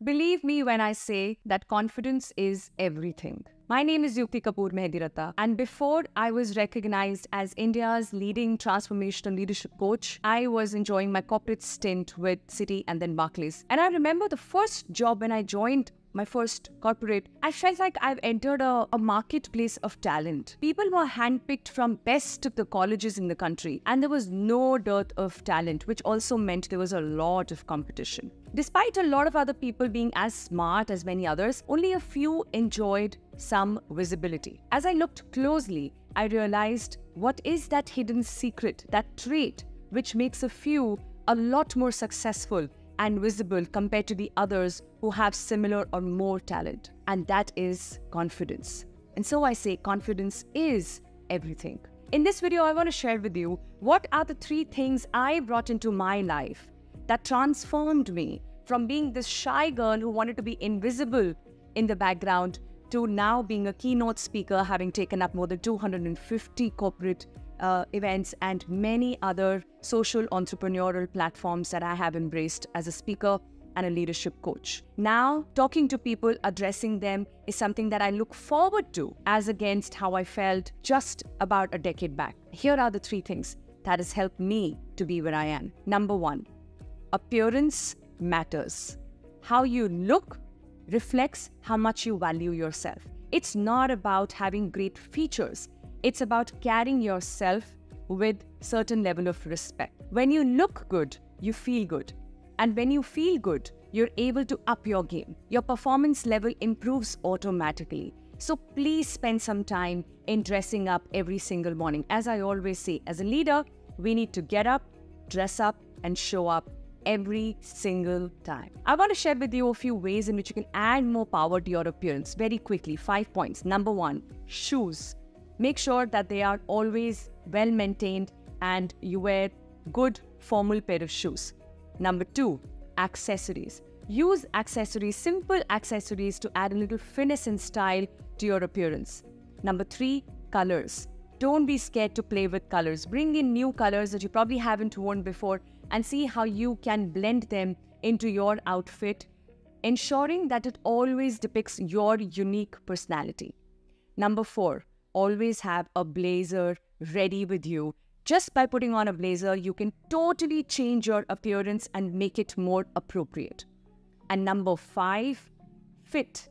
Believe me when I say that confidence is everything. My name is Yukti Kapoor Mehdiratta, and before I was recognized as India's leading transformational leadership coach, I was enjoying my corporate stint with Citi and then Barclays. And I remember the first job when I joined my first corporate, I felt like I've entered a marketplace of talent. People were handpicked from best of the colleges in the country, and there was no dearth of talent, which also meant there was a lot of competition. Despite a lot of other people being as smart as many others, only a few enjoyed some visibility. As I looked closely, I realized what is that hidden secret, that trait which makes a few a lot more successful and visible compared to the others who have similar or more talent. And that is confidence. And so I say confidence is everything. In this video, I want to share with you what are the 3 things I brought into my life that transformed me from being this shy girl who wanted to be invisible in the background to now being a keynote speaker, having taken up more than 250 corporate events and many other social entrepreneurial platforms that I have embraced as a speaker and a leadership coach. Now, talking to people, addressing them is something that I look forward to as against how I felt just about a decade back. Here are the 3 things that has helped me to be where I am. Number 1, appearance matters. How you look reflects how much you value yourself. It's not about having great features. It's about carrying yourself with certain level of respect. When you look good, you feel good. And when you feel good, you're able to up your game. Your performance level improves automatically. So please spend some time in dressing up every single morning. As I always say, as a leader, we need to get up, dress up, and show up every single time. I want to share with you a few ways in which you can add more power to your appearance very quickly. 5 points. Number 1, shoes. Make sure that they are always well maintained and you wear good formal pair of shoes. Number 2, accessories. Use accessories, simple accessories to add a little finesse and style to your appearance. Number 3, colors. Don't be scared to play with colors. Bring in new colors that you probably haven't worn before and see how you can blend them into your outfit, ensuring that it always depicts your unique personality. Number 4, always have a blazer ready with you. Just by putting on a blazer, you can totally change your appearance and make it more appropriate. And number 5, fit.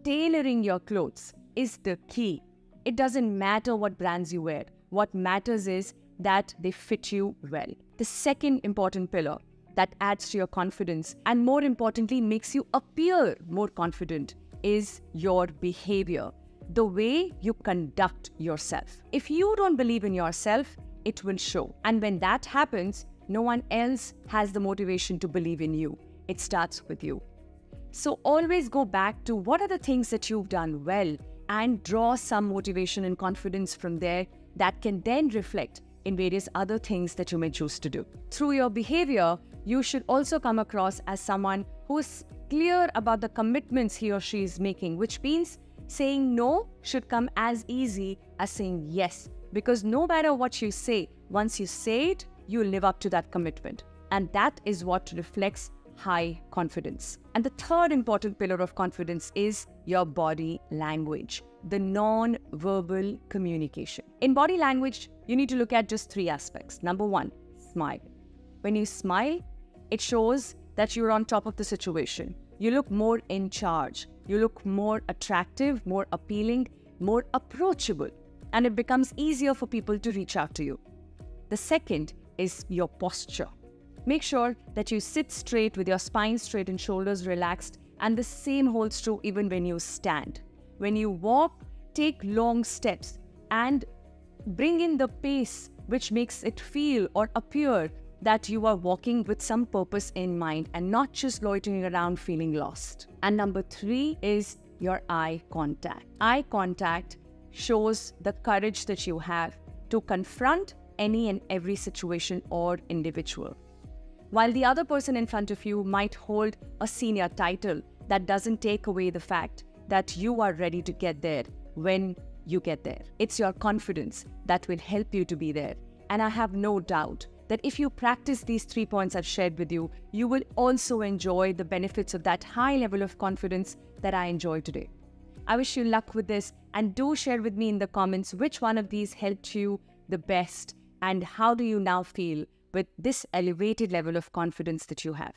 Tailoring your clothes is the key. It doesn't matter what brands you wear. What matters is that they fit you well. The second important pillar that adds to your confidence and more importantly makes you appear more confident is your behavior. The way you conduct yourself. If you don't believe in yourself, it will show. And when that happens, no one else has the motivation to believe in you. It starts with you. So always go back to what are the things that you've done well and draw some motivation and confidence from there that can then reflect in various other things that you may choose to do. Through your behavior, you should also come across as someone who is clear about the commitments he or she is making, which means saying no should come as easy as saying yes, because no matter what you say, once you say it, you live up to that commitment. And that is what reflects high confidence. And the third important pillar of confidence is your body language, the non-verbal communication. In body language, you need to look at just 3 aspects. Number 1, smile. When you smile, it shows that you're on top of the situation. You look more in charge. You look more attractive, more appealing, more approachable, and it becomes easier for people to reach out to you. The second is your posture. Make sure that you sit straight with your spine straight and shoulders relaxed, and the same holds true even when you stand. When you walk, take long steps and bring in the pace which makes it feel or appear that you are walking with some purpose in mind and not just loitering around feeling lost. And number 3 is your eye contact. Eye contact shows the courage that you have to confront any and every situation or individual. While the other person in front of you might hold a senior title, that doesn't take away the fact that you are ready to get there when you get there. It's your confidence that will help you to be there. And I have no doubt that if you practice these 3 points I've shared with you, you will also enjoy the benefits of that high level of confidence that I enjoy today. I wish you luck with this, and do share with me in the comments which one of these helped you the best and how do you now feel with this elevated level of confidence that you have.